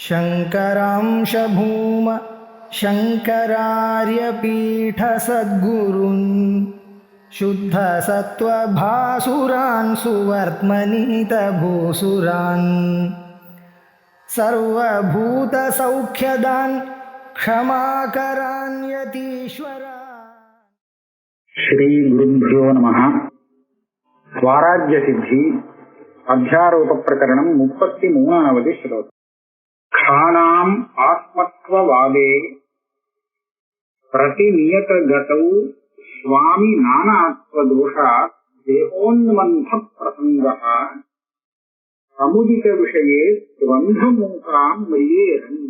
शङ्करांश भूम शङ्करार्यपीठसद्गुरून् शुद्धसत्त्वभासुरान् सुवर्त्मनीतभूसुरान् सर्वभूतसौख्यदान् क्षमाकरान् यतीश्वरान्। श्री गुरुभ्यो नमः। स्वाराज्य सिद्धि अध्यारोप प्रकरणं 33வது श्लोकम्। खानाम् आत्मत्ववादे प्रतिनियतगतौ स्वामी नानात्वदोषात् देहोन्मन्थ प्रसंगः समुदित विषये द्वन्द्वमूकां म्रियेरन्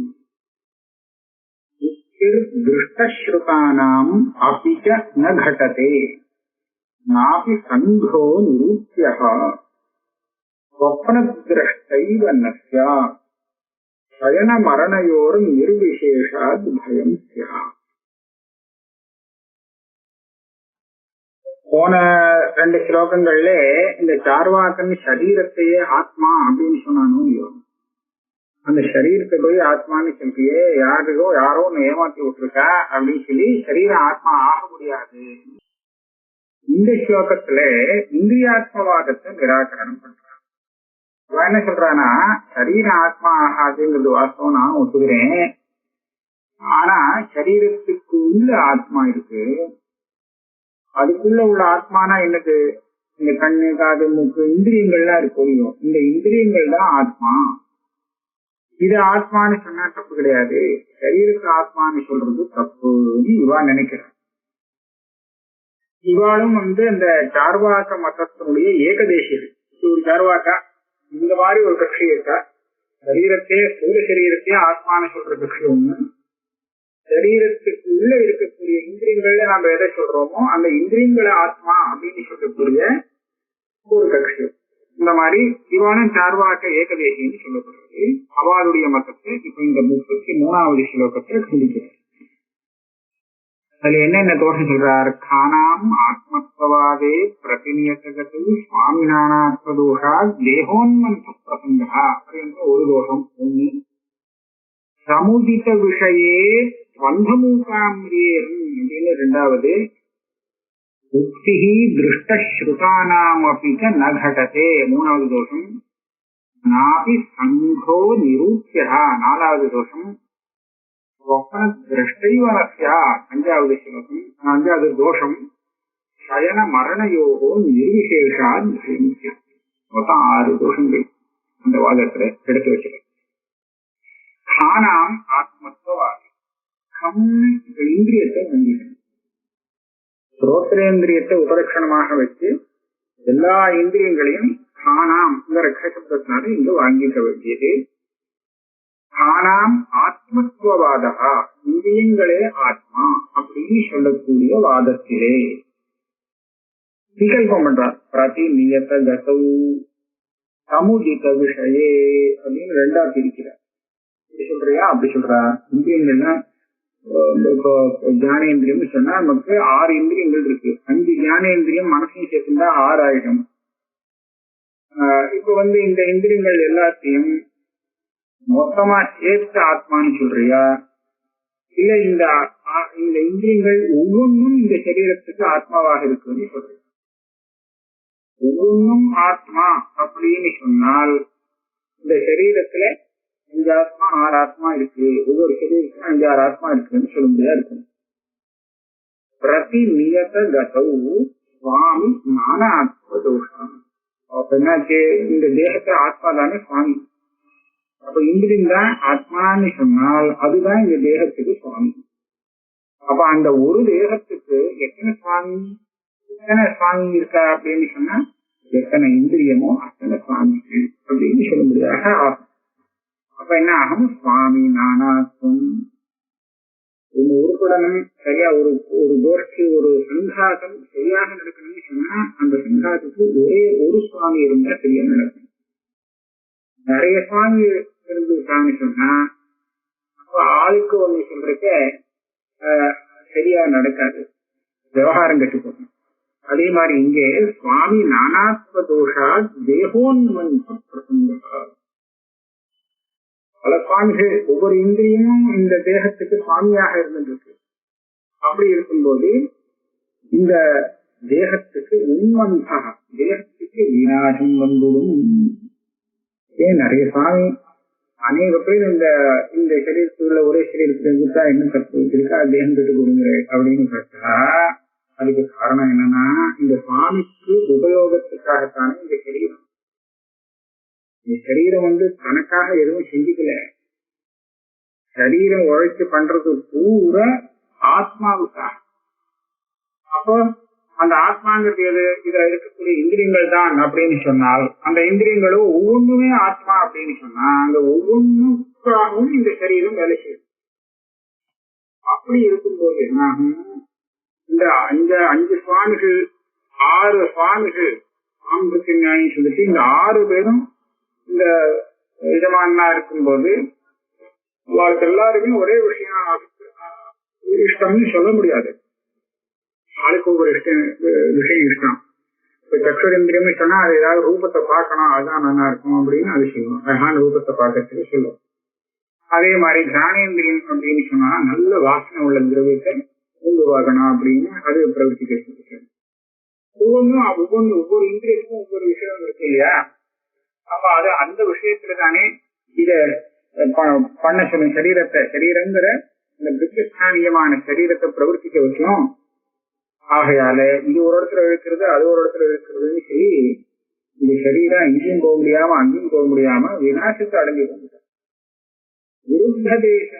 दृष्टश्रुतानाम् अपि च न घटते नापि संघो निरूप्यः स्वप्नद्रष्टैव न स्यात् शयन मरणयोर् निर्विशेषाद् भयं स्यात्। போன 2 ஸ்லோகங்கள்ல இந்த சார்வாக்கன் சரீரத்தையே ஆத்மா அப்படின்னு சொன்னானோ இல்லையோ, அந்த சரீரத்தை போய் ஆத்மான்னு சொல்லியே யாரோ ஏமாத்தி விட்டுருக்கா அப்படின்னு சொல்லி சரீரம் ஆத்மா ஆக முடியாது. இந்த ஸ்லோகத்துல இந்திரியாத்மவாதத்தை நிராகரணம் பண்றான். என்ன சொல்றானா, சரீரம் ஆத்மா ஆகாதுங்கிறது வாஸ்தவம், நான் ஒத்துக்கிறேன். ஆனா சரீரத்துக்கு உள்ள ஆத்மா இருக்கு. அதுக்குள்ள உள்ள ஆத்மானா என்னது? இந்த கண்ணு காது மூக்கு இந்திரியங்கள்லாம் இருக்கும். இந்த இந்திரியங்கள் தான் ஆத்மா. இது ஆத்மான்னு சொன்னா தப்பு கிடையாது. சரீரத்து ஆத்மான்னு சொல்றது தப்புன்னு இவா நினைக்கிறான். இவாளும் அந்த சார்வாக்க மதத்தினுடைய ஏகதேசியது. ஒரு சார்வாக்கா இந்த மாதிரி ஒரு கட்சி இருக்கா. சரீரத்தையே சூரிய சரீரத்தையே ஆத்மான்னு சொல்ற கட்சி ஒண்ணு. சரீரத்துக்கு உள்ள இருக்கக்கூடிய இந்திரியங்கள்ல நாம எதை சொல்றோமோ அந்த இந்திரியங்களை ஆத்மா அப்படின்னு சொல்லக்கூடிய ஒரு கட்சி. இந்த மாதிரி இவானும் சார்வாக்க ஏகதேசின்னு சொல்லப்படுறது. அவளுடைய மதத்தை இப்ப இந்த 33வது ஸ்லோகத்துல கண்டிக்கிறார். அதுல என்னென்ன தோஷம் சொல்றார்? கானாம் ஆத்மத்வவாதே பிரதிநியதகது சுவாமிநானாத்மதோஷா தேகோன்மந்த பிரசங்கா அப்படின்ற ஒரு தோஷம் ஒண்ணு. சமுதித விஷயே ஸ்வந்தமூகாமிரியேன் அப்படின்னு 2வது. உக்திஹி திருஷ்டஸ்ருதானாமபி ச ந கடதே 3வது தோஷம். நாபி சங்கோ நிரூப்யஹ 4வது தோஷம். ஸ்வப்னத்ரஷ்டைவ ந ஸ்யாத் 5வது ஸ்லோகம் 5வது தோஷம். சயன மரணயோகோ நிர்விசேஷாத் பயம் ஸ்யாத். மொத்தம் 6 தோஷங்கள் அந்த வாதத்துல எடுத்து வச்சிருக்க. கானாம் ஆத்மத்வவாதி இந்திரியத்தை வங்கிக்கணும். ஸ்ரோத்ரேந்திரியத்தை உபலட்சணமாக வச்சு எல்லா இந்திரியங்களையும் கானாம் இந்த ரட்சசப்தத்தினால இங்க வாங்கிக்க வேண்டியது. கானாம் ஆத்மத்வவாதா இந்திரியங்களே ஆத்மா அப்படின்னு சொல்லக்கூடிய வாதத்திலே விகல்பம் பண்றார். பிரதிநியத கதௌ சமுதித விஷயே அப்படின்னு 2ஆ பிரிக்கிறார். இப்படி சொல்றியா அப்படி சொல்றா? இந்திரியங்கள்னா ஞானேந்திரியம் சொன்னா நமக்கு 6 இந்திரியங்கள் இருக்கு. 5 ஞானேந்திரியம் மனசையும் சேர்த்துட்டா 6 ஆயிடும். இப்ப இந்த இந்திரியங்கள் எல்லாத்தையும் மொத்தமா சேர்த்து ஆத்மான்னு சொல்றியா? இல்ல இந்த இந்திரியங்கள் ஒவ்வொன்றும் இந்த சரீரத்துக்கு ஆத்மாவாக இருக்குன்னு சொல்றியா? ஒவ்வொன்றும் ஆத்மா அப்படின்னு சொன்னால் இந்த சரீரத்துல 5 ஆத்மா 6 ஆத்மா இருக்கு. ஒவ்வொரு சரீரத்துக்கும் 5-6 ஆத்மா இருக்குன்னு சொல்ல முடியா இருக்கும். பிரதிநியத கதௌ சுவாமி நானாத்மதோஷம். அப்ப என்னாச்சு? இந்த தேகத்துல ஆத்மா தானே சுவாமி. அப்ப இந்திரியம் தான் ஆத்மான்னு சொன்னால் அதுதான் இந்த தேகத்துக்கு சுவாமி. அப்ப அந்த ஒரு தேகத்துக்கு எத்தனை சுவாமி இருக்கா அப்படின்னு சொன்னா எத்தனை இந்திரியமோ அத்தனை சுவாமி அப்படின்னு சொல்ல முடியாத ஆகும். அப்ப என்ன ஆகும்? சுவாமி நானாத்வம். ஒரு உருப்படணும் சரியா, ஒரு கோஷ்டி ஒரு சங்காசம் சரியாக நடக்கணும்னு சொன்னா அந்த சங்காசத்துக்கு ஒரே ஒரு சுவாமி இருந்தா சரியா நடக்கும். நிறைய சுவாமி இருந்துட்டான்னு சொன்னா அப்ப ஆளுக்கு ஒண்ணு சொல்றதுக்க சரியா நடக்காது, விவகாரம் கட்டு போகணும். அதே மாதிரி இங்கே சுவாமி நானாத்வ தோஷா தேகோன்மந்த பிரசங்கா. பல சுவாமிகள், ஒவ்வொரு இந்திரியமும் இந்த தேகத்துக்கு சுவாமியாக இருந்துருக்கு. அப்படி இருக்கும்போது இந்த தேகத்துக்கு உண்மந்தாக, தேகத்துக்கு விநாசம் வந்துடும். ஏன் நிறைய சுவாமி அநேக பேர் இந்த சரீரத்தில் உள்ள ஒரே சரீரத்துக்கு என்ன தப்பு இருக்கா, தேகம் கெட்டு கொடுங்க அப்படின்னு கேட்டா அதுக்கு காரணம் என்னன்னா, இந்த சுவாமிக்கு உபயோகத்துக்காகத்தானே இந்த சரீரம். இந்த சரீரம் தனக்காக எதுவும் செஞ்சுக்கல. சரீரம் உழைச்சு பண்றது பூரா ஆத்மாவுக்காக. அப்போ அந்த ஆத்மாங்கிறது எது? இதுல இருக்கக்கூடிய இந்திரியங்கள் தான் அப்படின்னு சொன்னால், அந்த இந்திரியங்களும் ஒவ்வொன்றுமே ஆத்மா அப்படின்னு சொன்னா அந்த ஒவ்வொன்றுக்காகவும் இந்த சரீரம் வேலை செய்யும். அப்படி இருக்கும்போது என்னாகும், இந்த 5 சுவாமிகள் 6 சுவாமிகள் ஆம்பத்து நியாயம் சொல்லிட்டு இந்த 6 பேரும் இந்த எஜமானா இருக்கும்போது அவருக்கு எல்லாருமே ஒரே விஷயம் இஷ்டம்னு சொல்ல முடியாது. ஆளுக்கு ஒவ்வொரு விஷயம் இஷ்டம். இப்ப சக்ஷுரேந்திரியம்னு சொன்னா அது ஏதாவது ரூபத்தை பார்க்கணும், அதுதான் நல்லா இருக்கும் அப்படின்னு அது சொல்லுவோம். அழகான ரூபத்தை பார்க்கறதுக்கு சொல்லுவோம். அதே மாதிரி தியானேந்திரியம் அப்படின்னு சொன்னா நல்ல வாசனை உள்ள திரவியத்தை உருவாக்கணும் அப்படின்னு அது பிரவர்த்திக்க சொல்லிருக்கு. ஒவ்வொரு இந்திரியத்துக்கும் ஒவ்வொரு விஷயம் இருக்கு இல்லையா? அப்ப அது அந்த விஷயத்துல தானே இத பண்ண சொல்லும். சரீரங்கிற இந்த பிரித்திஸ்தானியமான சரீரத்தை பிரவர்த்திக்க வைக்கணும். ஆகையால இது ஒரு இடத்துல இருக்கிறது, அது ஒரு இடத்துல இருக்கிறதுன்னு சொல்லி இந்த சரீரம் இங்கேயும் போக முடியாம அங்கேயும் போக முடியாம விநாசத்தை அடங்கி வந்துட்டார். விருத்த தேச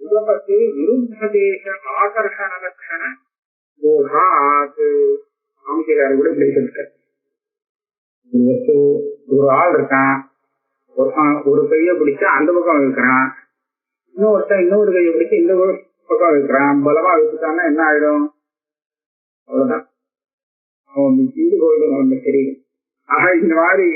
உலகத்து விருத்த தேச ஆகர்ஷண லட்சண அமைச்சராரு கூட பேசிருக்கார். ஒரு ஆள் இருக்கான், ஒரு கையை பிடிச்சா அந்த பக்கம் வைக்கிறான், இன்னொருத்தன் இன்னொரு கையை பிடிச்சு இந்த பக்கம் வைக்கிறான். பலமா வச்சுட்டான்னா என்ன ஆயிடும்? அவ்வளவுதான், அவன் இது போயிடும் அவன் சரீரம். ஆக இந்த மாதிரி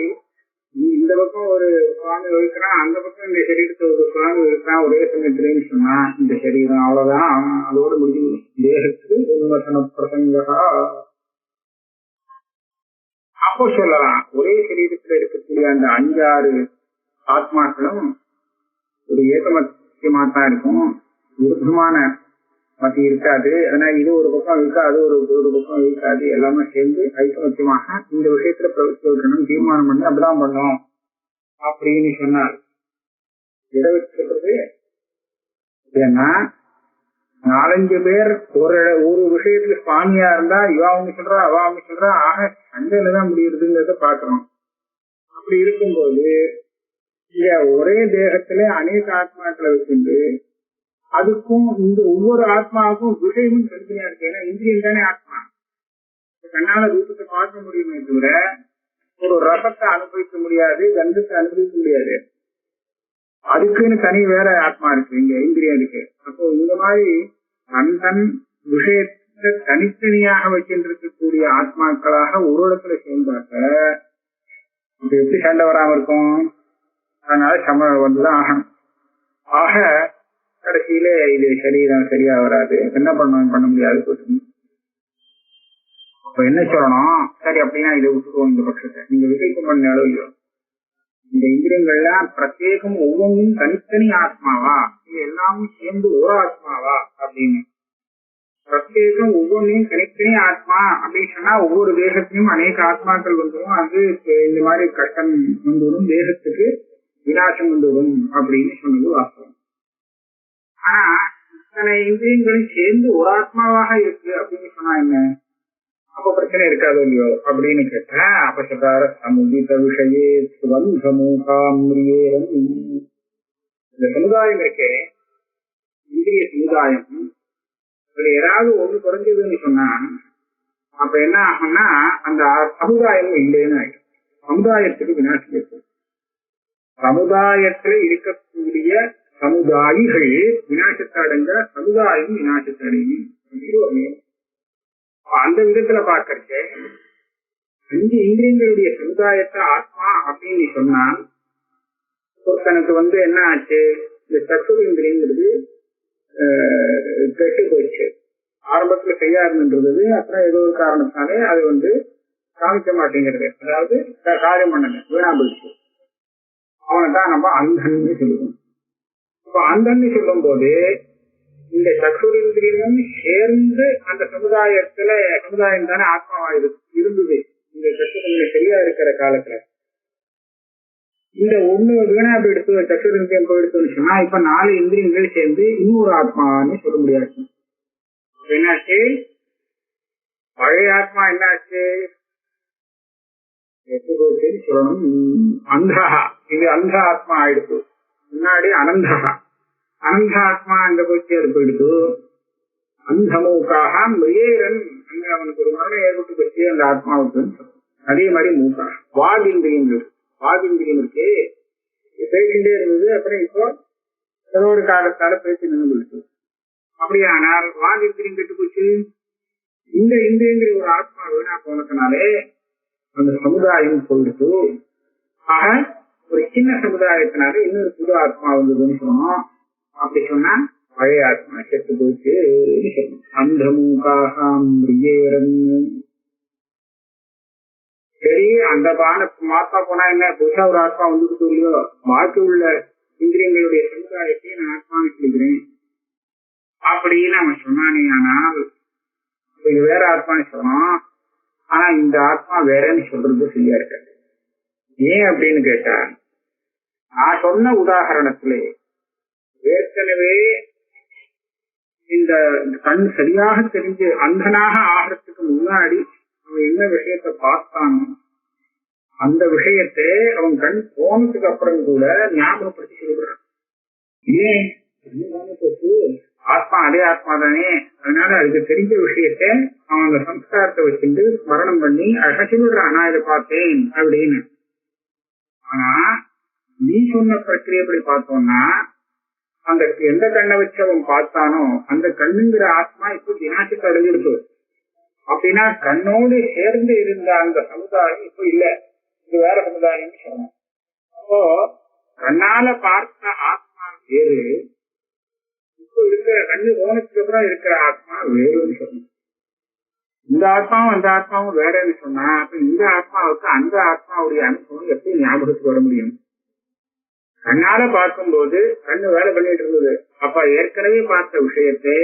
இந்த பக்கம் ஒரு சுவாமி வைக்கிறான், அந்த பக்கம் இந்த சரீரத்தை ஒரு சுவாமி வைக்கிறான் ஒரே சமயத்துலன்னு சொன்னா இந்த சரீரம் அவ்வளவுதான், அதோட முடிஞ்சு. தேகத்துக்கு உன்மசன பிரசங்கா. அப்போ சொல்லலாம், ஒரே சரீரத்துல இருக்கக்கூடிய அந்த 5-6 ஆத்மாக்களும் ஒரு ஏகமத்தியமா தான் இருக்கும், விருத்தமான மத்தி இருக்காது. ஆனா இது ஒரு பக்கம் இருக்காது, அது ஒரு பக்கம் இருக்காது, எல்லாமே சேர்ந்து ஐக்கமத்தியமாக இந்த விஷயத்துல பிரவர்த்தி வைக்கணும் தீர்மானம் பண்ணி அப்படிதான் பண்ணோம் அப்படின்னு சொன்னார். இட வச்சுக்கிறது ஏன்னா 4-5 பேர் ஒரு விஷயத்துல சுவாமியா இருந்தா இவா அவங்க சொல்றா அவா அவங்க சொல்றா, ஆக சண்டையிலதான் முடியுதுங்கிறத பாக்குறோம். அப்படி இருக்கும்போது இங்க ஒரே தேகத்துல அநேக ஆத்மாக்களை வச்சுட்டு அதுக்கும் இந்த ஒவ்வொரு ஆத்மாவுக்கும் விஷயமும் தனித்தனியா இருக்கு. ஏன்னா இந்திரியம் தானே ஆத்மா. கண்ணால ரூபத்தை பார்க்க முடியுமே தவிர ஒரு ரசத்தை அனுபவிக்க முடியாது, கந்தத்தை அனுபவிக்க முடியாது. அதுக்குன்னு தனி வேற ஆத்மா இருக்கு, இங்க இந்திரியம் இருக்கு. அப்போ இந்த மாதிரி தன் விஷயத்தை தனித்தனியாக வச்சிருக்கக்கூடிய ஆத்மாக்களாக ஒரு இடத்துல சேர்ந்தாக்க இது எப்படி சண்டை வராம இருக்கும்? அதனால சமம் வந்துதான் ஆகணும். ஆக கடைசியில இது சரீரம் சரியா வராது, என்ன பண்ண முடியாது. அப்ப என்ன சொல்லணும்? சரி அப்படின்னா இதை விட்டுருவோம், இந்த பட்சத்தை நீங்க விசேஷம் பண்ண அளவு இந்த இந்திரியங்கள்லாம் பிரத்யேகம் ஒவ்வொன்றும் தனித்தனி ஆத்மாவா, இது எல்லாமும் சேர்ந்து ஒரு ஆத்மாவா அப்படின்னு. பிரத்யேகம் ஒவ்வொன்றையும் தனித்தனி ஆத்மா அப்படின்னு சொன்னா ஒவ்வொரு தேகத்திலும் அநேக ஆத்மாக்கள் வந்துடும், அது இந்த மாதிரி கஷ்டம் வந்துவிடும், தேகத்துக்கு விநாசம் வந்துவிடும் அப்படின்னு சொன்னது வாஸ்தவம். ஆனா இத்தனை இந்திரியங்களும் சேர்ந்து ஒரு ஆத்மாவாக இருக்கு அப்படின்னு சொன்னா என்ன? அப்ப பிரச்சனை இருக்காது இல்லையோ அப்படின்னு கேட்டா, அப்ப சொல்றாரு சமுதித விஷயே சுவந்தமூகாமிரியேரம். இந்த சமுதாயம் இருக்கே, இந்திரிய சமுதாயம், இதுல ஏதாவது ஒண்ணு குறைஞ்சதுன்னு சொன்னா அப்ப என்ன ஆகும்னா அந்த சமுதாயம் இல்லைன்னு ஆயிடும். சமுதாயத்துக்கு விநாசம் இருக்கு. சமுதாயத்துல இருக்கக்கூடிய சமுதாயிகள் விநாசத்தை அடைஞ்ச சமுதாயம் விநாசத்தை அடையும். அந்த விதத்துல பாக்கறச்ச 5 இந்திரியங்களுடைய சமுதாயத்தை ஆத்மா அப்படின்னு சொன்னால் ஒருத்தனுக்கு என்ன ஆச்சு? இந்த சத்துரேந்திரியங்கிறது கெட்டு போயிடுச்சு. ஆரம்பத்துல செய்யா இருந்துன்றது, அப்புறம் ஏதோ ஒரு காரணத்தாலே அது காமிக்க மாட்டேங்கிறது, அதாவது காரியம் பண்ணல, வீணா போயிடுச்சு. அவனை தான் நம்ம அந்தன்னு சொல்லுவோம். அந்தன்னு சொல்லும் போது இந்த சக்ஷுரேந்திரியமும் சேர்ந்து அந்த சமுதாயம் தானே ஆத்மாவா இருந்தது. இந்த சக்ஷுரேந்திரியம் சரியா இருக்கிற காலத்துல இந்த ஒண்ணு வீணா போயிடுத்து, சக்ஷுரேந்திரியம் போயிடுத்துன்னு சொன்னா இப்ப 4 இந்திரியங்கள் சேர்ந்து இன்னொரு ஆத்மான்னு சொல்ல முடியாது. என்னாச்சு? பழைய ஆத்மா என்னாச்சு? சொல்லணும். அந்தா, இது அந்த ஆத்மா ஆயிடுச்சு. முன்னாடி அனந்தகா, அனந்த ஆத்மா அங்க போச்சு, அது போயிடுச்சு. அந்தமூக்காக மிரியேரன், அங்க அவனுக்கு ஒரு மரணம் ஏற்பட்டு போச்சு அந்த ஆத்மாவுக்கு. அதே மாதிரி மூக்கா வாதிந்திரியம் இருக்கு, பேசிட்டே இருந்தது. அப்புறம் இப்போ ஏதோ ஒரு காலத்தால பேசி நின்று போயிடுச்சு. அப்படியானால் வாதிந்திரியம் கெட்டு போச்சு. இந்த இந்திரியங்கிற ஒரு ஆத்மா வீணா போனதுனாலே அந்த சமுதாயம் போயிடுச்சு. ஆக ஒரு சின்ன சமுதாயத்தினால இன்னொரு புது ஆத்மா வந்ததுன்னு சொன்னோம். அப்படி சொன்னா பழைய ஆத்மா செத்து போச்சு. அந்த மூகாகாம் சரி, அந்த மாத்தா போனா என்ன, புதுசா ஒரு ஆத்மா வந்துட்டு இல்லையோ, பாக்கி உள்ள இந்திரியங்களுடைய சமுதாயத்தை நான் ஆத்மான்னு சொல்லிக்கிறேன் அப்படின்னு அவன் சொன்னானே. ஆனால் இது வேற ஆத்மான்னு சொன்னான். ஆனா இந்த ஆத்மா வேறன்னு சொல்றது சரியா இருக்காது. ஏன் அப்படின்னு கேட்டா, நான் சொன்ன உதாரணத்திலே ஏற்கனவே இந்த கண் சரியாக தெரிஞ்சு அந்தனாக ஆகிறதுக்கு முன்னாடி அவன் என்ன விஷயத்த பார்த்தானோ அந்த விஷயத்தை அவன் கண் போனதுக்கு அப்புறம் கூட ஞாபகப்படுத்தி சொல்லுறான். ஏன்? ஆத்மா அதே ஆத்மா தானே, அதனால அதுக்கு தெரிஞ்ச விஷயத்த அவன் அந்த சம்ஸ்காரத்தை வச்சுட்டு ஸ்மரணம் பண்ணி அழகா சொல்லிடுறான், நான் இதை பார்த்தேன் அப்படின்னு. ஆனா நீ சொன்ன பிரக்கிரியப்படி பார்த்தோம்னா, அந்த எந்த கண்ணை வச்சு அவன் பார்த்தானோ அந்த கண்ணுங்கிற ஆத்மா இப்போ தினாட்டுக்கு அடைஞ்சிருக்கு. அப்படின்னா கண்ணோடு சேர்ந்து இருந்த அந்த சமுதாயம் இப்ப இல்ல, இது வேற சமுதாயம் சொல்லணும். அப்போ கண்ணால பார்த்த ஆத்மா வேறு, இப்போ இருக்கிற கண்ணு போனதுக்கு அப்புறம் இருக்கிற ஆத்மா வேறுன்னு சொல்லணும். இந்த ஆத்மாவும் அந்த ஆத்மாவும் வேறன்னு சொன்னா அப்ப இந்த ஆத்மாவுக்கு அந்த ஆத்மாவுடைய அனுபவம் எப்படி ஞாபகத்துக்கு வர முடியும்? கண்ணால பார்க்கும்போது கண்ணு வேலை பண்ணிட்டு இருந்தது. அப்ப ஏற்கனவே பார்த்த விஷயத்தை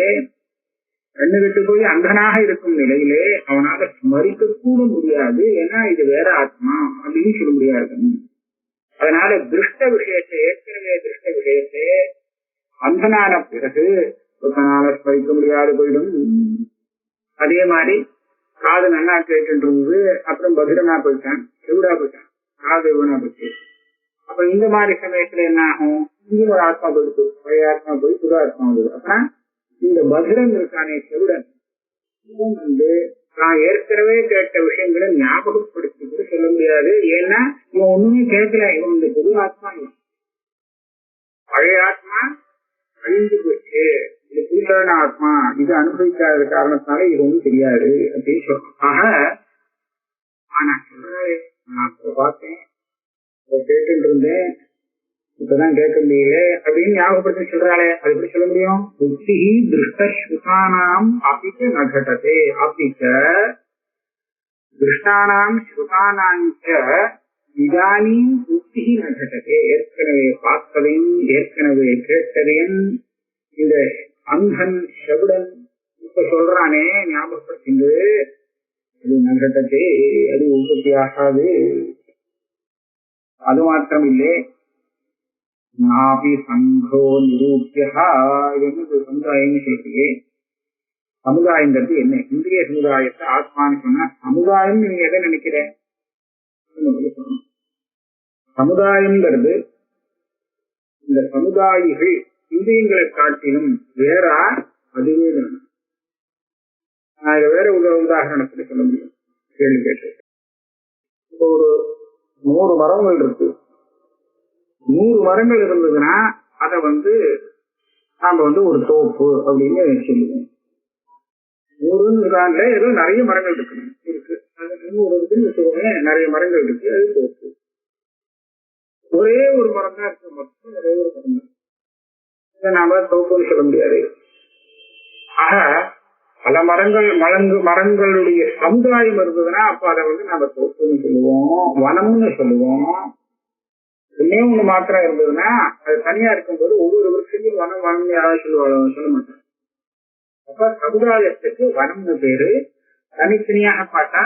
கண்ணு விட்டு போய் அந்தனாக இருக்கும் நிலையிலே அவனால ஸ்மரிக்க கூட முடியாது. ஏன்னா இது வேற ஆத்மா அப்படின்னு சொல்ல முடியாது. அதனால திருஷ்ட விஷயத்தை, ஏற்கனவே திருஷ்ட விஷயத்தை அந்தனான பிறகு ஒருத்தனால ஸ்மரிக்க முடியாது போயிடும். அதே மாதிரி காது நல்லா கேட்டு இருந்தது, அப்புறம் பதிரனா போயிட்டான், செவிடா போயிட்டான், காது வீணா போச்சு. அப்ப இந்த மாதிரி சமயத்துல என்ன ஆகும்? இங்க ஒரு ஆத்மா போயிடுச்சு, பழைய ஆத்மா போய் புது ஆத்மா வந்தது. அப்புறம் இந்த பதிரன் இருக்கானே செவிடன், இவன் நான் ஏற்கனவே கேட்ட விஷயங்களை ஞாபகப்படுத்தி சொல்ல முடியாது. ஏன்னா இவன் ஒண்ணுமே கேட்கல, இவன் இந்த புது ஆத்மா, இவன் பழைய ஆத்மா அழிஞ்சு போச்சு, இது புதுசான ஆத்மா, இது அனுபவிக்காத காரணத்தினால இது ஒன்றும் தெரியாது அப்படின்னு சொல்றோம். ஆக நான் சொல்றேன், நான் பார்த்தேன், கேட்டு இருந்தேன், இப்பதான் கேட்க முடியல அப்படின்னு ஞாபகப்படுத்தி சொல்றாளே, அது எப்படி சொல்ல முடியும்? புத்தி திருஷ்டானாம் அப்பிச்ச நகட்டதே, அப்பிச்ச திருஷ்டானாம் ஸ்ருதானாஞ்ச இதானியும் புத்தி நகட்டதே. ஏற்கனவே பார்த்ததையும் ஏற்கனவே கேட்டதையும் இந்த அங்கன் செவிடன் இப்ப சொல்றானே ஞாபகப்படுத்திண்டு, அது நகட்டதே, அது உற்பத்தி ஆகாது. அது மாத்திரம் இல்லை, நாபி சங்கோ நிரூபியா என்னது சமுதாயம்னு சொல்றீங்க. சமுதாயங்கிறது என்ன? இந்திரிய சமுதாயத்தை ஆத்மான்னு சொன்னா சமுதாயம் நீங்க எதை நினைக்கிறேன்? சமுதாயம்ங்கிறது இந்த சமுதாயிகள் இந்திரியங்களை காட்டிலும் வேறா, அதுவே தான். நான் இதை வேற உதாரணத்துல சொல்ல முடியும். கேள்வி கேட்டு, இப்போ ஒரு 100 மரங்கள் இருக்கு. 100 மரங்கள் இருந்ததுன்னா அதை நாம ஒரு தோப்பு அப்படின்னு சொல்லுவோம். 100 ஏதோ நிறைய மரங்கள் இருக்கு, 100 இருக்குன்னு நிறைய மரங்கள் இருக்கு, அது தோப்பு. ஒரே ஒரு மரம் தான் இருக்கு, மொத்தம் ஒரே ஒரு மரம் தான். இதை நாம தோப்புன்னு சொல்ல முடியாது. ஆக பல மரங்களுடைய சமுதாயம் இருந்ததுன்னா அப்ப அதை நாம தோப்புன்னு சொல்லுவோம், வனம்னு சொல்லுவோம். ஒன்னே ஒண்ணு மாத்திரம் இருந்ததுன்னா அது தனியா இருக்கும்போது ஒவ்வொரு வருஷத்தையும் வனம் வனம் யாராவது சொல்ல மாட்டாங்க. அப்ப சமுதாயத்துக்கு வனம்னு பேரு, தனித்தனியாக பார்த்தா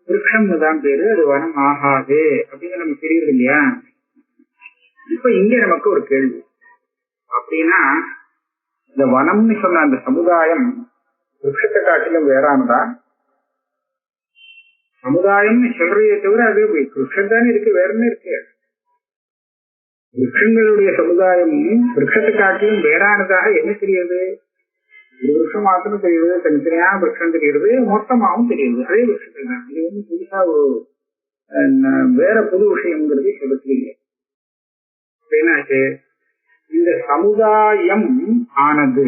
விருட்சம்னு தான் பேரு, அது வனம் ஆகாது அப்படின்னு நமக்கு தெரியுது இல்லையா? இப்ப இங்க நமக்கு ஒரு கேள்வி, அப்படின்னா இந்த வனம்னு சொன்ன அந்த சமுதாயம் விருட்சத்தை காட்டிலும் வேறானதா? சமுதாயம்னு சொல்றதே தவிர அது விருட்சம் தானே இருக்கு, வேற என்ன இருக்கு? விருட்சங்களுடைய சமுதாயம் விருட்சத்தை காட்டிலும் வேறானதாக என்ன தெரியுது? ஒரு விருட்சம் மாத்திரம் தெரியுது, தனித்தனியான விருட்சம் தெரியுது, மொத்தமாகவும் தெரியுது, அதே விருட்சத்தில் தான். இது வந்து புதுசா ஒரு வேற புது விஷயம்ங்கிறது சொல்ல தெரியல. என்னாச்சு, இந்த சமுதாயம் ஆனது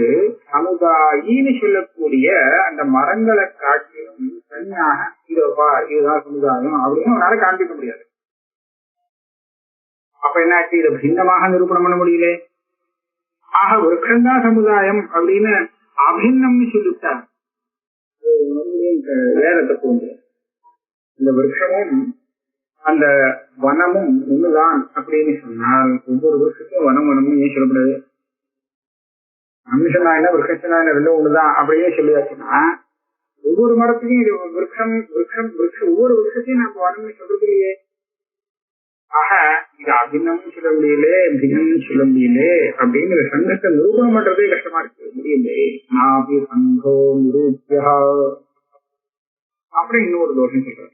சமுதாயின்னு சொல்லக்கூடிய அந்த மரங்களை காட்டிலும் தனியாக இதோப்பா இதுதான் சமுதாயம் அப்படின்னு அவனால காண்பிக்க முடியாது. அப்ப என்னாச்சு, இதை பின்னமாக நிரூபணம் பண்ண முடியல. ஆக விருட்சம்தான் சமுதாயம் அப்படின்னு அபின்னம்னு சொல்லிட்டா வேற தப்பு உண்டு. இந்த விருட்சமும் அந்த வனமும் ஒண்ணுதான் அப்படின்னு சொன்னால் ஒவ்வொரு விருட்சத்தும் வனம் வனம்னு ஏன் சொல்லப்படுது? மனுஷனா என்ன விருட்சனா என்ன ரெண்டும் ஒண்ணுதான் அப்படியே சொல்லியாச்சுன்னா ஒவ்வொரு மரத்துலையும் இது விருட்சம் விருட்சம் விருட்சம் ஒவ்வொரு விருட்சத்தையும் நம்ம வனம்னு சொல்றது இல்லையே. ஆக இது அபின்னம்னு சொல்ல முடியல, பின்னம்னு சொல்ல முடியல அப்படின்னு சங்கத்தை நிரூபணம் பண்றதே கஷ்டமா இருக்கு, முடியல. நாபி சங்கோ நிரூபியா அப்படி இன்னொரு தோஷம் சொல்றாரு,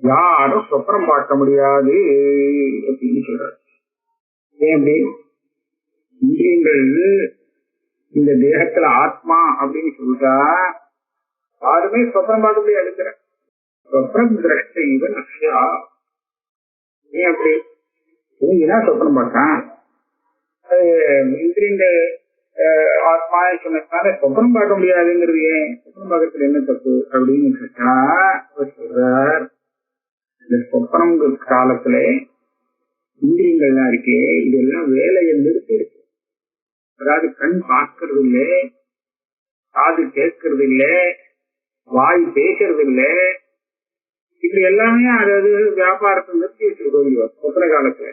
யாரும் சொப்பனம் பார்க்க முடியாது அப்படின்னு சொல்றாரு. ஏன் அப்படி? இந்திரியங்கள் இந்த தேகத்துல ஆத்மா அப்படின்னு சொல்லிட்டா யாருமே சொப்பனம் பார்க்க முடியாது. சொப்பனம் திரஷ்டைவ நஷ்யா. ஏன் அப்படி? நீங்கதான் சொப்பனம் பார்த்தான், இந்திரியங்கள் ஆத்மா சொன்னதுனால சொப்பனம் பார்க்க முடியாதுங்கிறது ஏன்? சொப்பனம் பார்க்கறதுல என்ன தப்பு அப்படின்னு கேட்டா சொல்றார், இந்த சொப்பனம் காலத்துல இந்திரியங்கள்லாம் இருக்கே இதெல்லாம் வேலையை நிறுத்தி இருக்கு. அதாவது கண் பார்க்கறது இல்லை, காது கேட்கறது இல்லை, வாய் பேசுறது இல்லை, இப்படி எல்லாமே அதாவது வியாபாரத்தை நிறுத்தி வச்சிருக்கோம் சொப்பன காலத்துல.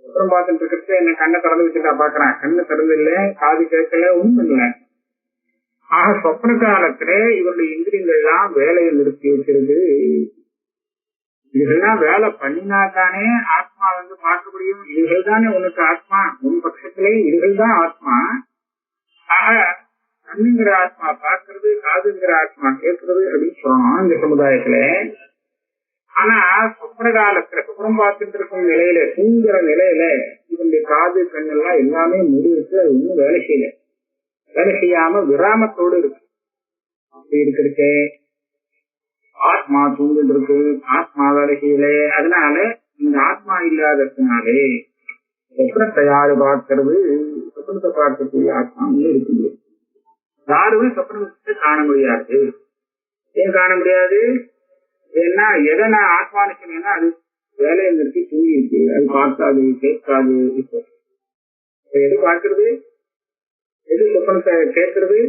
அப்புறம் பார்த்துட்டு இருக்கிறது என்ன கண்ணை திறந்து வச்சுட்டா பாக்குறேன், கண்ணு திறந்து இல்ல, காது கேட்கல, ஒண்ணும் இல்லை. ஆக சொப்பன காலத்துல இவருடைய இந்திரியங்கள்லாம் வேலையை நிறுத்தி வச்சிருக்கு. இதுகள்லாம் வேலை பண்ணினா தானே ஆத்மா வந்து பார்க்க முடியும். இதுகள் தானே உனக்கு ஆத்மா, உன் பட்சத்திலே இதுகள் தான் ஆத்மா. ஆக கண்ணுங்கிற ஆத்மா பார்க்கறது, காதுங்கிற ஆத்மா கேட்கறது அப்படின்னு சொல்லணும் இந்த சமுதாயத்துல. ஆனா சொப்பன காலத்துல சொப்பனம் பார்த்துட்டு இருக்கும் நிலையில, தூங்குற நிலையில இதனுடைய காது கண்ணெல்லாம் எல்லாமே முடிவுக்கு அது ஒன்னும் வேலை செய்யல, வேலை செய்யாம விராமத்தோடு இருக்கு. அப்படி இருக்கிறது ஆத்மா தூங்கிட்டு இருக்கு, ஆத்மா வேலை செய்யல. அதனால இந்த ஆத்மா இல்லாததுனாலே சொப்பனத்தை யாரு பார்க்கறது? சொப்பனத்தை பார்க்கக்கூடிய ஆத்மா ஒண்ணு இருக்கு. யாருமே சொப்பனத்தை காண முடியாது. ஏன் காண முடியாது? ஏன்னா எதை நான் ஆத்மானு சொன்னேன்னா அது வேலையை நிறுத்தி தூங்கி இருக்கு, அது பார்க்காது கேட்காது. இப்போ எது பார்க்கறது, எது சொப்பனத்தை கேட்கறது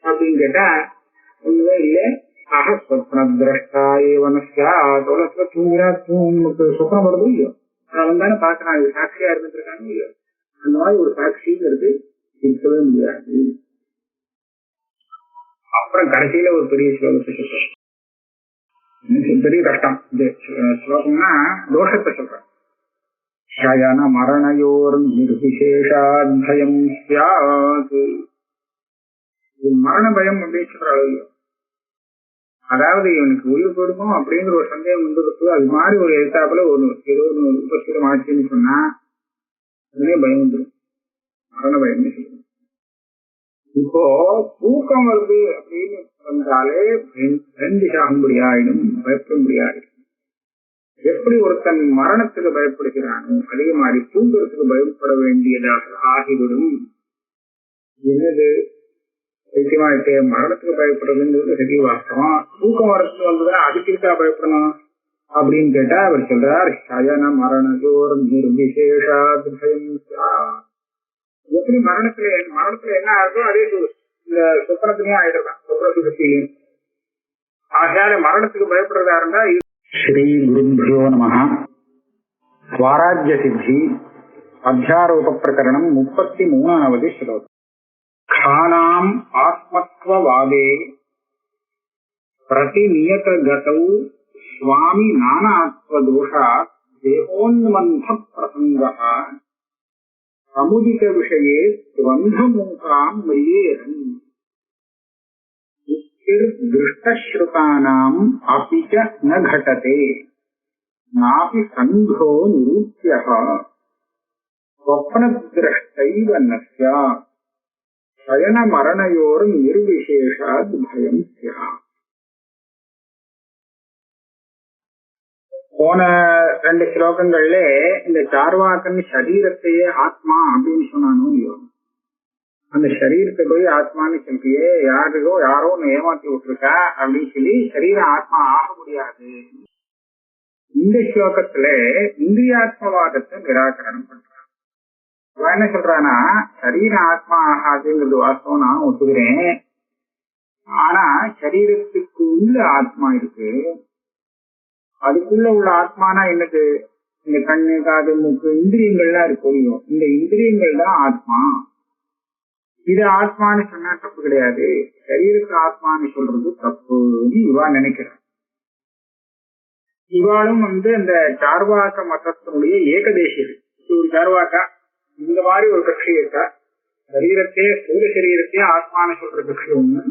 அப்படின்னு கேட்டா ஒண்ணுமே இல்லை. ஆக சொப்ன திரஷ்டா ஏவனஸ்யா, தோளத்துல தூங்குறா, நமக்கு சொப்பனம் வருது இல்லையோ, அவன் தானே பாக்குறான், இது சாட்சியா இருந்துட்டு இருக்காங்க இல்லையோ. அந்த மாதிரி ஒரு சாட்சிங்கிறது இருக்கவே முடியாது. அப்புறம் கடைசியில ஒரு பெரிய ஸ்லோகத்தை சொல்றேன், பெரிய கஷ்டம். இந்த ஸ்லோகம்னா தோஷத்தை சொல்றேன். சயன மரணயோர் நிர்விசேஷாத்பயம் ஸ்யாத். மரண பயம் அப்படின்னு சொல்ற அளவு, அதாவது இவனுக்கு உயிர் போடுமோ அப்படிங்கிற ஒரு சந்தேகம் வந்துருக்கு. அது மாதிரி ஒரு எழுத்தாப்புல ஒரு ஏதோ ஒரு உபஸ்திரம் ஆச்சுன்னு சொன்னா அதுவே பயம் வந்துடும், மரண பயம்னு சொல்லுவோம். இப்போ தூக்கம் வருது அப்படின்னு வந்தாலே ரெண்டு சாகும்படியாயிடும், பயப்படும்படியாயிடும். எப்படி ஒருத்தன் மரணத்துக்கு பயப்படுகிறானோ அதே மாதிரி தூங்குறதுக்கு பயப்பட வேண்டியதாக ஆகிவிடும். என்னது வைத்தியமாயிட்டு மரணத்துக்கு பயப்படுறதுங்கிறது சரி வாஸ்தவம். தூக்கம் வரத்துக்கு வந்ததுன்னா அதுக்கு இருக்கா பயப்படணும் அப்படின்னு கேட்டா அவர் சொல்றார், சயன மரணஜோர் நிர்விசேஷா. எப்படி மரணத்துல என்ன ஆகுதோ அதே இந்த சொப்பனத்துலயும் ஆயிடுறான், சொப்பன சுகத்திலையும். ஆகையால மரணத்துக்கு பயப்படுறதா இருந்தா ஸ்ரீ குருभ्यो நமः. ஸ்வராஜ்ய சித்தி அத்தியாரோப பிரகரணம் 33வது ஸ்லோகம். கானாம் ஆத்மத்வவாதே பிரதிநியதகதௌ ஸ்வாமி நானாத்வதோஷாத் தேகோன்மந்த பிரசங்கः சமுதித விஷயே துவந்தமூகாம் மிரியேரன் திருஷ்டஸ்ருதானாம் அபி ச ந घटते நாபி சந்தோ நிரூப்யः ஸ்வப்னத்ரஷ்டைவ ந ஸ்யாத் சயன மரணயோர் நிர்விசேஷாத் பயம் ஸ்யாத். போன 2 ஸ்லோகங்கள்ல இந்த சார்வாக்கன் சரீரத்தையே ஆத்மா அப்படின்னு சொன்னானோ இல்லையோ, அந்த சரீரத்தை போய் ஆத்மான்னு சொல்லியே யாரோ ஏமாத்தி விட்டுருக்கா அப்படின்னு சொல்லி சரீரம் ஆத்மா ஆக முடியாது. இந்த ஸ்லோகத்துல இந்திரியாத்மவாதத்தை நிராகரணம் பண்றான். என்ன சொல்றானா, சரீரம் ஆத்மா ஆகாதுங்கிறது வாஸ்தவம், நான் ஒத்துக்கிறேன். ஆனா சரீரத்துக்கு உள்ள ஆத்மா இருக்கு. அதுக்குள்ள உள்ள ஆத்மானா என்னது? இந்த கண்ணு காது மூக்கு இந்திரியங்கள்லாம் இருக்கும். இந்த இந்திரியங்கள் தான் ஆத்மா. இது ஆத்மான்னு சொன்னா தப்பு கிடையாது, சரீரத்து ஆத்மான்னு சொல்றது தப்புன்னு இவா நினைக்கிறான். இவாளும் அந்த சார்வாக்க மதத்தினுடைய ஏகதேசிகள். ஒரு சார்வாக்கா இந்த மாதிரி ஒரு கட்சி இருக்கா. ஸ்தூல சரீரத்தையே ஆத்மான்னு சொல்ற கட்சி ஒண்ணு,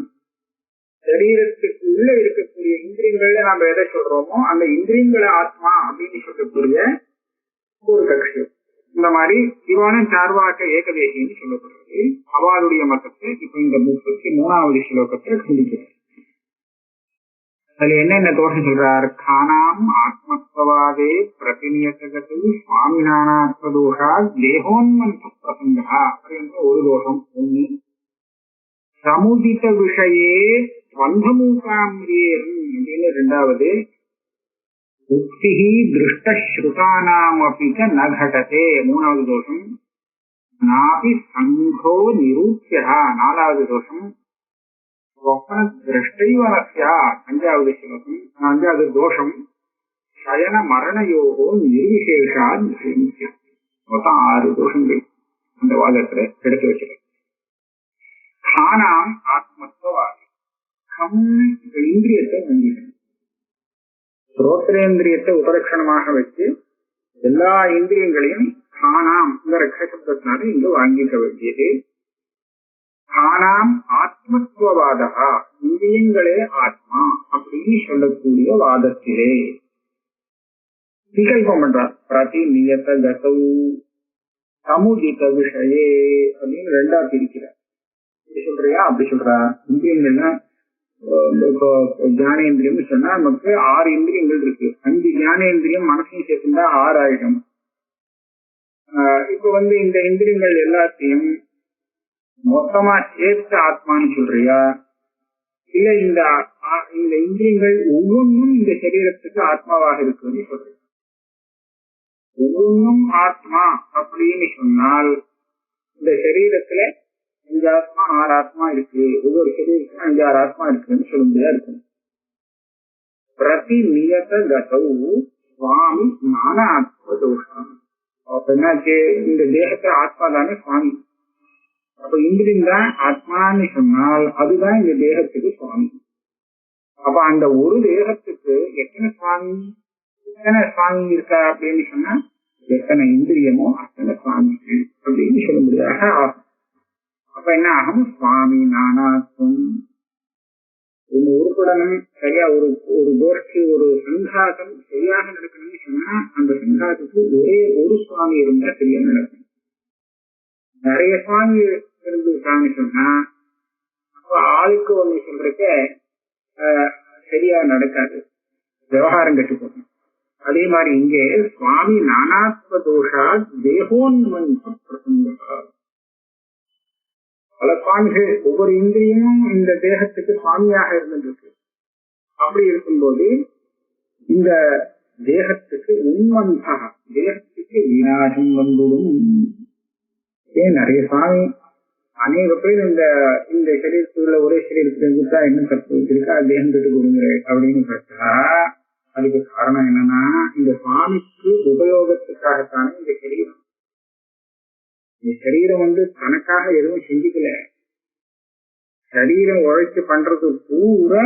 சரீரத்துக்கு உள்ள இருக்கக்கூடிய இந்திரியங்கள்ல நாம எதை சொல்றோமோ அந்த இந்திரியங்களை ஆத்மா அப்படின்னு சொல்லக்கூடிய ஒரு கட்சி. இந்த மாதிரி இவானும் சார்வாக்க ஏகதேசின்னு சொல்லப்படுறது. அவளுடைய மதத்தை இப்ப இந்த 33வது ஸ்லோகத்தை கண்டிக்கிறார். அதுல என்னென்ன தோஷம் சொல்றார்? கானாம் ஆத்மத்வவாதே பிரதிநியதகது சுவாமிநானாத்வதோஷா தேகோன்மந்த பிரசங்கா அப்படின்ற ஒரு தோஷம் ஒண்ணு. சமுதித விஷயே ஸ்வந்தமூகாமிரியேன் அப்படின்னு 2வது. உக்திஹி திருஷ்டஸ்ருதானாமபி ச ந घटते 3வது தோஷம். நாபி சங்கோ நிரூப்யः 4வது தோஷம். ஸ்வப்னத்ரஷ்டைவ ந ஸ்யாத் 5வது ஸ்லோகம் 5வது தோஷம். சயன மரணயோகோ நிர்விசேஷாத் பயம் ஸ்யாத். மொத்தம் 6 தோஷங்கள் அந்த வாதத்துல எடுத்து வச்சிருக்க. கானாம் ஆத்மத்வவாதி இந்திரியத்தை வங்கிக்கணும். ஸ்ரோத்ரேந்திரியத்தை உபலட்சணமாக வச்சு எல்லா இந்திரியங்களையும் கானாம் இந்த ரக்ஷசப்தத்தினால இங்கு வாங்கிக்க வேண்டியது. கானாம் ஆத்மத்வவாதா இந்திரியங்களே ஆத்மா அப்படின்னு சொல்லக்கூடிய வாதத்திலே விகல்பம் பண்றார். பிரதிநியதகதௌ சமுதித விஷயே அப்படின்னு 2ஆ பிரிக்கிறார். இப்படி சொல்றியா அப்படி சொல்றா? இந்திரியங்கள்னா ஞானேந்திரியம் சொன்னா நமக்கு 6 இந்திரியங்கள் இருக்கு. 5 ஞானேந்திரியம் மனசையும் சேர்த்துட்டா 6 ஆயிடும். இப்ப இந்த இந்திரியங்கள் எல்லாத்தையும் மொத்தமா சேர்த்து ஆத்மான்னு சொல்றியா? இல்ல இந்த இந்திரியங்கள் ஒவ்வொன்றும் இந்த சரீரத்துக்கு ஆத்மாவாக இருக்குன்னு சொல்றியா? ஒவ்வொன்றும் ஆத்மா அப்படின்னு சொன்னால் இந்த சரீரத்துல 5 ஆத்மா 6 ஆத்மா இருக்கு. ஒவ்வொரு சரீரத்துக்கும் 5 6 ஆத்மா இருக்குன்னு சொல்ல முடியாது இருக்கும். பிரதிநியதகதௌ சுவாமி நானாத்வதோஷம். அப்ப என்னாச்சு? இந்த தேகத்தை ஆத்மா தானே சுவாமி. அப்ப இந்திரியம் தான் ஆத்மான்னு சொன்னால் அதுதான் இந்த தேகத்துக்கு சுவாமி. அப்ப அந்த ஒரு தேகத்துக்கு எத்தனை சுவாமி இருக்கா அப்படின்னு சொன்னா எத்தனை இந்திரியமோ அத்தனை சுவாமி அப்படின்னு சொல்ல முடியாத ஆகும். அப்ப என்ன ஆகும்? சுவாமி நானாத்வம். ஒரு உருப்படணும் சரியா, ஒரு கோஷ்டி ஒரு சங்காசம் சரியாக நடக்கணும்னு சொன்னா அந்த சங்காசத்துக்கு ஒரே ஒரு சுவாமி இருந்தா சரியா நடக்கும். நிறைய சுவாமி இருந்துட்டான்னு சொன்னா அப்ப ஆளுக்கு ஒண்ணு சொல்றதுக்க சரியா நடக்காது, விவகாரம் கட்டு போகும். அதே மாதிரி இங்கே சுவாமி நானாத்வ தோஷா தேகோன்மந்த பிரசங்கா. பல சுவாமிகள் ஒவ்வொரு இந்திரியமும் இந்த தேகத்துக்கு சுவாமியாக இருந்திருக்கு. அப்படி இருக்கும்போது இந்த தேகத்துக்கு உன்மந்தா, தேகத்துக்கு விநாசம் வந்துடும். ஏன் நிறைய சுவாமி அநேக பேர் இந்த சரீரத்தில் உள்ள ஒரே சரீரத்தில் இருந்தா என்ன தப்பு இருக்கா, தேகம் கட்டு கொடுங்க அப்படின்னு பார்த்தா அதுக்கு காரணம் என்னன்னா, இந்த சுவாமிக்கு உபயோகத்துக்காகத்தானே இந்த சரீரம். இந்த சரீரம் தனக்காக எதுவும் செஞ்சுக்கல. சரீரம் உழைச்சு பண்றது பூரா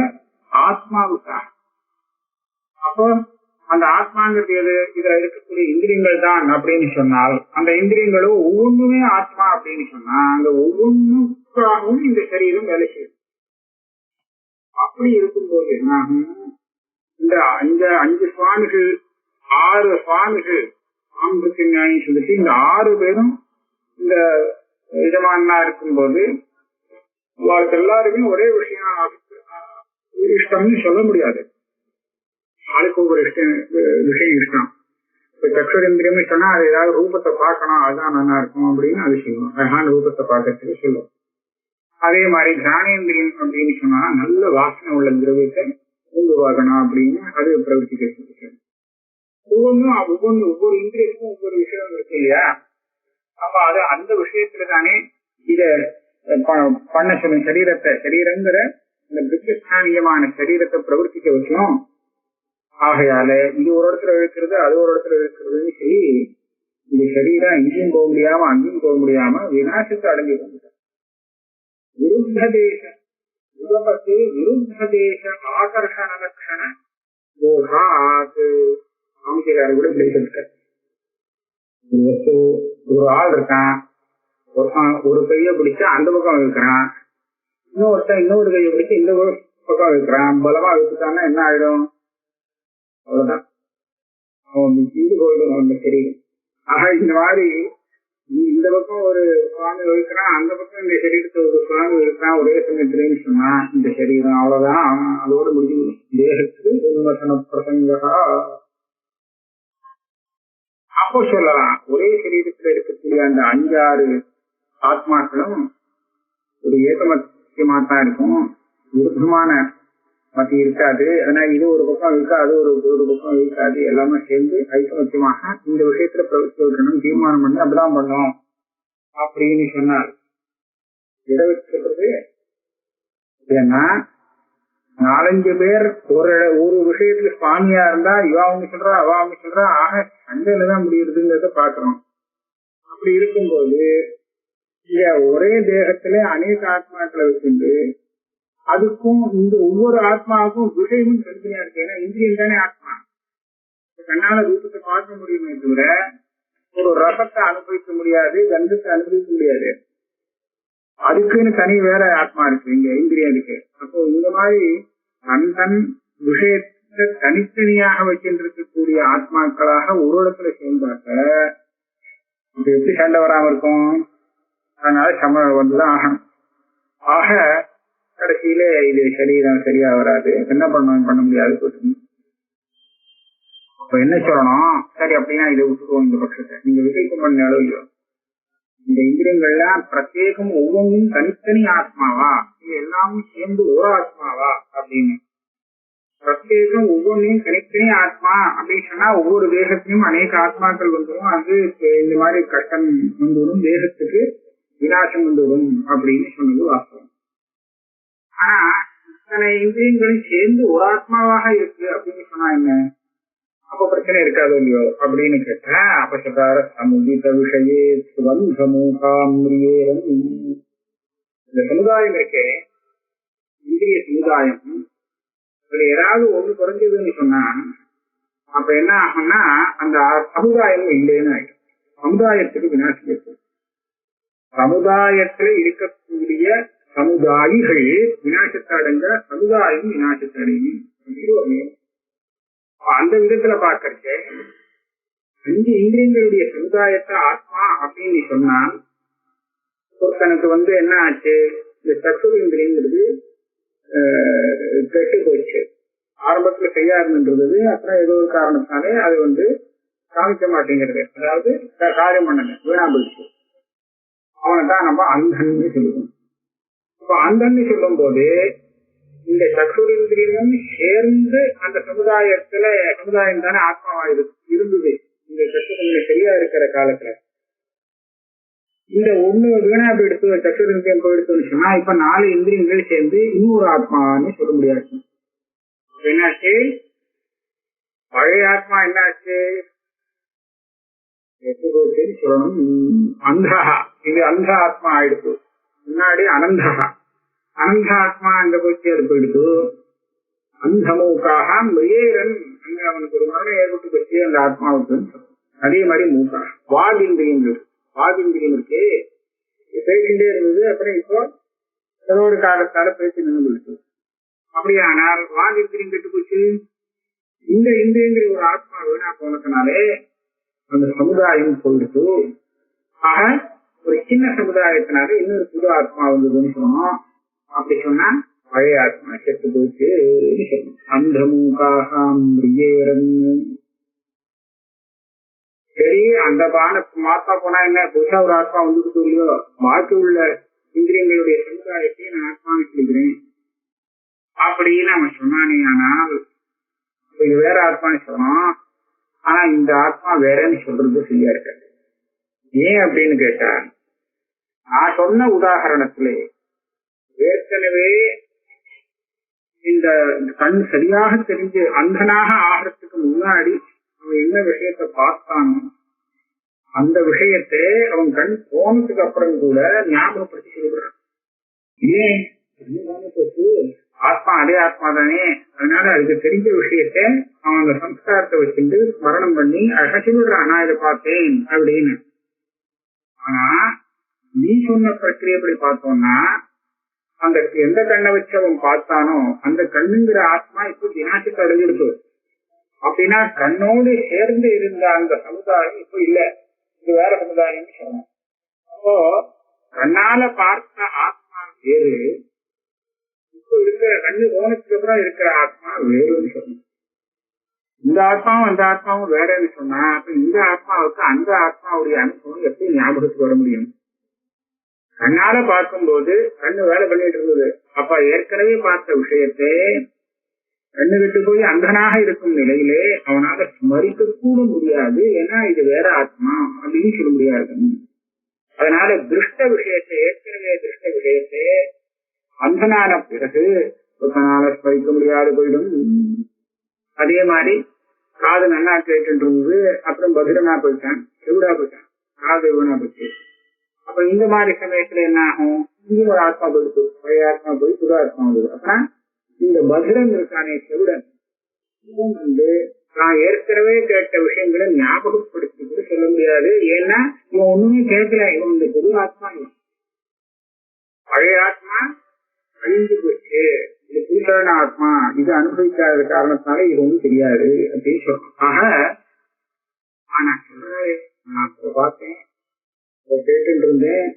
ஆத்மாவுக்காக. அப்போ அந்த ஆத்மாங்கிறது எது? இதுல இருக்கக்கூடிய இந்திரியங்கள் தான் அப்படின்னு சொன்னால், அந்த இந்திரியங்களும் ஒவ்வொன்றுமே ஆத்மா அப்படின்னு சொன்னா, அந்த ஒவ்வொன்றுக்காகவும் இந்த சரீரம் வேலை செய்யும். அப்படி இருக்கும்போது என்னாகும், இந்த அஞ்சு சுவாமிகள் 6 சுவாமிகள் ஆம்புக்கு நியாயம் சொல்லிட்டு இந்த 6 பேரும் இந்த எஜமானா இருக்கும்போது அவருக்கு எல்லாருமே ஒரே விஷயம் இஷ்டம்னு சொல்ல முடியாது. ஆளுக்கு ஒவ்வொரு விஷயம் இஷ்டம். இப்ப சக்ஷுரேந்திரியம்னு சொன்னா அது ஏதாவது ரூபத்தை பார்க்கணும், அதுதான் நல்லா இருக்கும் அப்படின்னு அது சொல்லுவோம். அழகான ரூபத்தை பார்க்கறதுக்கு சொல்லுவோம். அதே மாதிரி கிரானேந்திரியம் அப்படின்னு சொன்னா நல்ல வாசனை உள்ள திரவியத்தை உருவாகணும் அப்படின்னு அது பிரவர்த்திக்க சொல்லிட்டு ஒவ்வொரு இந்திரியத்துக்கும் ஒவ்வொரு விஷயம் இருக்கு இல்லையா? அப்ப அது அந்த விஷயத்துல தானே இத பண்ண சொல்லும். சரீரங்கிற இந்த பிரித்திஸ்தானியமான சரீரத்தை பிரவர்த்திக்க வைக்கணும். ஆகையால இது ஒரு இடத்துல இருக்கிறது, அது ஒரு இடத்துல இருக்கிறதுன்னு சொல்லி இந்த சரீரம் இங்கேயும் போக முடியாம அங்கேயும் போக முடியாம விநாசத்தை அடங்கி வந்துட்டார். விருத்த தேச உலகத்து விருத்த தேச ஆகர்ஷண லட்சண அமைச்சராரு கூட பிடிச்சிருக்கார். ஒரு ஆள் இருக்கான், ஒரு கையை பிடிச்சு அந்த பக்கம் வைக்கிறான், இன்னொரு கையை பிடிச்சு இந்த பக்கம் வைக்கிறான். பலமா வச்சுட்டான்னா என்ன ஆயிடும்? அவ்வளவுதான், அவன் இது போயிடும் அவன் சரீரம். ஆக இந்த மாதிரி இந்த பக்கம் ஒரு சுவாமி வைக்கிறான், அந்த பக்கம் இந்த சரீரத்தை ஒரு சுவாமி வைக்கிறான், ஒரே சமயத்திலேன்னு சொன்னா இந்த சரீரம் அவ்வளவுதான், அதோட முடிஞ்சு. தேகத்துக்கு உன்வசன பிரசங்கா. அப்போ சொல்லலாம், ஒரே சரீரத்துல இருக்கக்கூடிய அந்த 5-6 ஆத்மாக்களும் ஒரு ஏகமத்தியமாத்தான் இருக்கும், விருத்தமான மத்தி இருக்காது. ஆனா இது ஒரு பக்கம் இருக்காது, ஒரு பக்கம் இருக்காது, எல்லாமே சேர்ந்து ஐக்கமத்தியமாக இந்த விஷயத்துல பிரவர்த்தி வைக்கணும், தீர்மானம் பண்ணி அப்படிதான் பண்ணோம் அப்படின்னு சொன்னார். இட வச்சுக்கிறது ஏன்னா 4-5 பேர் ஒரு விஷயத்துல சுவாமியா இருந்தா இவா அவங்க சொல்றா அவ அவங்க சொல்றா, ஆக சண்டையில தான் முடியுறதுங்கிறத பாக்குறோம். அப்படி இருக்கும்போது ஒரே தேகத்திலே அநேக ஆத்மாக்களை வச்சுட்டு அதுக்கும் இந்த ஒவ்வொரு ஆத்மாவுக்கும் விஷயமும் தனித்தனியா இருக்கு. ஏன்னா இந்திரியம் தானே ஆத்மா. கண்ணால ரூபத்தை பார்க்க முடியுமே தவிர ஒரு ரசத்தை அனுபவிக்க முடியாது, கந்தத்தை அனுபவிக்க முடியாது. அதுக்குன்னு தனி வேற ஆத்மா இருக்கு, இங்க இந்திரியம் இருக்கு. அப்போ இந்த மாதிரி தன் விஷயத்தை தனித்தனியாக வச்சிருக்கக்கூடிய ஆத்மாக்களாக ஒரு இடத்துல சேர்ந்தாக்க இது எப்படி சண்டை வராம இருக்கும்? அதனால சமம் வந்துதான் ஆகணும். ஆக கடைசியில இது சரீரம் சரியா வராது, என்ன பண்ண முடியாது. அப்ப என்ன சொல்லணும்? சரி அப்படின்னா இதை விட்டுருவோம், இந்த பட்சத்தை நீங்க விசைக்கம் பண்ண அளவு இந்த இந்திரியங்கள்லாம் பிரத்யேகம் ஒவ்வொன்றும் தனித்தனி ஆத்மாவா, இது எல்லாமும் சேர்ந்து ஒரு ஆத்மாவா அப்படின்னு. பிரத்யேகம் ஒவ்வொன்றையும் தனித்தனி ஆத்மா அப்படின்னு சொன்னா ஒவ்வொரு தேகத்திலும் அநேக ஆத்மாக்கள் வந்துடும், அது இந்த மாதிரி கஷ்டம் வந்துவிடும், தேகத்துக்கு விநாசம் வந்துவிடும் அப்படின்னு சொன்னது வாஸ்தவம். ஆனா இத்தனை இந்திரியங்களும் சேர்ந்து ஒரு ஆத்மாவாக இருக்கு அப்படின்னு சொன்னா என்ன? அப்ப பிரச்சனை இருக்காது இல்லையோ அப்படின்னு கேட்டா, அப்ப சொல்றாரு சமுதித விஷயே சுவந்தமுகாமிரியேரம். இந்த சமுதாயம் இருக்கே, இந்திரிய சமுதாயம், இதுல ஏதாவது ஒண்ணு குறைஞ்சதுன்னு சொன்னா அப்ப என்ன ஆகும்னா அந்த சமுதாயம் இல்லைன்னு ஆயிடும். சமுதாயத்துக்கு விநாசம் ஏற்படும். சமுதாயத்துல இருக்கக்கூடிய சமுதாயிகள் விநாசத்தை அடைஞ்ச சமுதாயம் விநாசத்தை அடையும். அந்த விதத்துல பாக்கறச்ச 5 இந்திரியங்களுடைய சமுதாயத்தை ஆத்மா அப்படின்னு சொன்னா ஒருத்தனுக்கு என்ன ஆச்சு? இந்த சத்துரு இந்திரியங்கிறது கெட்டு போயிடுச்சு. ஆரம்பத்துல செய்யா இருந்துன்றது, அப்புறம் ஏதோ ஒரு காரணத்தாலே அது காமிக்க மாட்டேங்கிறது, அதாவது காரியம் பண்ணல, வீணா போயிடுச்சு. அவனை தான் நம்ம அந்தன்னு சொல்லுவோம். இப்ப அந்தன்னு சொல்லும் போது இந்த சக்ஷுரேந்திரியமும் சேர்ந்து அந்த சமுதாயம் தானே ஆத்மாவா இருந்தது இந்த சக்ஷுரேந்திரிய சரியா இருக்கிற காலத்துல. இந்த ஒண்ணு வீணா போயிடுத்து, சக்ஷுரேந்திரியம் போயிடுத்துன்னு சொன்னா இப்ப 4 இந்திரியங்கள் சேர்ந்து இன்னொரு ஆத்மான்னு சொல்ல முடியாது. என்னாச்சு? பழைய ஆத்மா என்னாச்சு எட்டு போச்சுன்னு சொல்லணும். அந்தா இது அந்த ஆத்மா ஆயிடுச்சு. முன்னாடி அனந்தா அனந்த ஆத்மா அங்க போச்சு அது போயிடுச்சு. அந்தமூக்காக மிரியேரன் அங்க அவனுக்கு ஒரு மரணம் ஏற்பட்டு போச்சு அந்த ஆத்மாவுக்கு. அதே மாதிரி மூக்கா வாதிந்திரியம் இருக்கு பேசிட்டே இருந்தது. அப்புறம் இப்போ ஏதோ ஒரு காலத்தால பேசி நின்று போயிடுச்சு. அப்படியானால் வாதிந்திரியம் கெட்டு போச்சு. இந்த இந்திரியங்கிற ஒரு ஆத்மா வீணா போனதுனாலே அந்த சமுதாயம் போயிடுச்சு. ஆக ஒரு சின்ன சமுதாயத்தினால இன்னொரு புது ஆத்மா வந்ததுன்னு சொன்னோம். அப்படி சொன்னா பழைய ஆத்மா செத்து போச்சு. அந்த மூக்காகாம் சரி, அந்த மாத்தா போனா என்ன புதுசா ஒரு ஆத்மா வந்துட்டு இல்லையோ, பாக்கி உள்ள இந்திரியங்களுடைய சமுதாயத்தை நான் ஆத்மான்னு சொல்லிக்கிறேன் அப்படின்னு அவன் சொன்னானே. ஆனால் இது வேற ஆத்மான்னு சொன்னான். ஆனா இந்த ஆத்மா வேறன்னு சொல்றது சரியா இருக்காது. ஏன் அப்படின்னு கேட்டா, நான் சொன்ன உதாரணத்துல ஏற்கனவே இந்த கண் சரியாக தெரிஞ்சு அந்தனாக ஆகிறதுக்கு முன்னாடி அவன் என்ன விஷயத்தை பார்த்தானோ அந்த விஷயத்தை அவன் கண் போனதுக்கு அப்புறம் கூட ஞாபகப்படுத்தி சொல்கிறான். ஏன் ஆத்மா அதே ஆத்மா தானே, அதனால அதுக்கு தெரிஞ்ச விஷயத்த அவன் அந்த சம்ஸ்காரத்தை வச்சுட்டு ஸ்மரணம் பண்ணி அழகா சொல்லிடுறான், நான் இதை பார்த்தேன் அப்படின்னு. ஆனா நீ சொன்ன பிரக்கிரியப்படி பார்த்தோம்னா அந்த எந்த கண்ணை வச்சு அவன் பார்த்தானோ அந்த கண்ணுங்கிற ஆத்மா இப்போ வினாட்டுக்கு அடைஞ்சிருக்கு. அப்படின்னா கண்ணோடு சேர்ந்து இருந்த அந்த சமுதாயம் இப்ப இல்ல, இது வேற சமுதாயம் சொன்னோம். அப்போ கண்ணால பார்த்த ஆத்மா வேறு, இப்போ இருக்கிற கண்ணு போனதுக்கு அப்புறம் இருக்கிற ஆத்மா வேறுன்னு சொன்னோம். இந்த ஆத்மாவும் அந்த ஆத்மாவும் வேறன்னு சொன்னா அப்ப இந்த ஆத்மாவுக்கு அந்த ஆத்மாவுடைய அனுபவம் எப்படி ஞாபகத்துக்கு வர முடியும்? கண்ணால பார்க்கும்போது கண்ணு வேலை பண்ணிட்டு இருந்தது. அப்ப ஏற்கனவே பார்த்த விஷயத்தை கண்ணு விட்டு போய் அந்தனாக இருக்கும் நிலையிலே அவனால ஸ்மரிக்க கூட முடியாது. ஏன்னா இது வேற ஆத்மா அப்படின்னு சொல்ல முடியாது. அதனால திருஷ்ட விஷயத்தை ஏற்கனவே திருஷ்ட விஷயத்தை அந்தனான பிறகு ஒருத்தனால ஸ்மரிக்க முடியாது போயிடும். அதே மாதிரி காது நல்லா கேட்டு இருந்தது, அப்புறம் பகிரனா போயிட்டான், செவிடா போயிட்டான், காது வீணா போச்சு. அப்ப இந்த மாதிரி சமயத்துல என்ன ஆகும்? இங்க ஒரு ஆத்மா போயிடுச்சு, பழைய ஆத்மா போய் புது ஆத்மா வந்தது. அப்புறம் இந்த பகிரன் இருக்கானே செவிடன், இவன் வந்து நான் ஏற்கனவே கேட்ட விஷயங்களை ஞாபகப்படுத்தி கூட சொல்ல முடியாது. ஏன்னா இவன் ஒண்ணுமே கேட்கல, இவன் இந்த புது ஆத்மா, இவன் பழைய ஆத்மா அழிஞ்சு போச்சு, இது புதுசான ஆத்மா, இது அனுபவிக்காத காரணத்தினால இது ஒன்றும் தெரியாது அப்படின்னு சொல்றோம். ஆக நான் சொல்றேன், நான் பார்த்தேன், கேட்டு இருந்தேன்,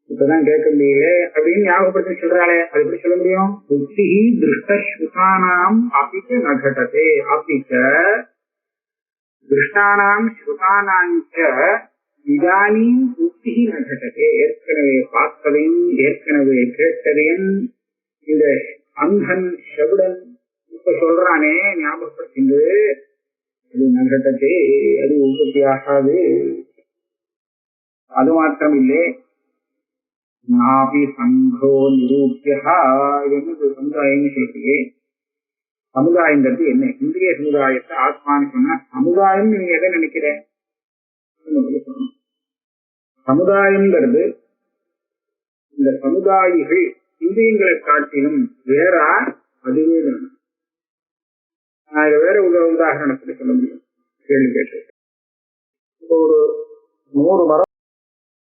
இப்பதான் கேட்க முடியல அப்படின்னு ஞாபகப்படுத்தி சொல்றாளே, அது எப்படி சொல்ல முடியும்? புத்தி திருஷ்டானாம் அபிச்ச நகட்டதே அபிச்ச திருஷ்டானாம் ஸ்ருதானாஞ்ச இதானியும் புத்தி நகட்டதே. ஏற்கனவே பார்த்ததையும் ஏற்கனவே கேட்டதையும் இந்த அந்தன் செவிடன் இப்ப சொல்றானே ஞாபகப்படுத்திண்டு, அது நகட்டதே, அது உற்பத்தி ஆகாது. அது மாத்திரம் இல்லை, நாபி சங்கோ நிரூபியா, என்னது சமுதாயம் சொல்றீங்க? சமுதாயங்கிறது என்ன? இந்திரிய சமுதாயத்தை ஆத்மான்னு சொன்னா சமுதாயம் நீங்க எதை நினைக்கிற? சமுதாயம்ங்கிறது இந்த சமுதாயிகள் இந்திரியங்களை காட்டிலும் வேறா, அதுவே தான். நான் இதை வேற உதாரணத்துல சொல்ல முடியும். கேள்வி கேட்டு இப்போ ஒரு 100 மரம்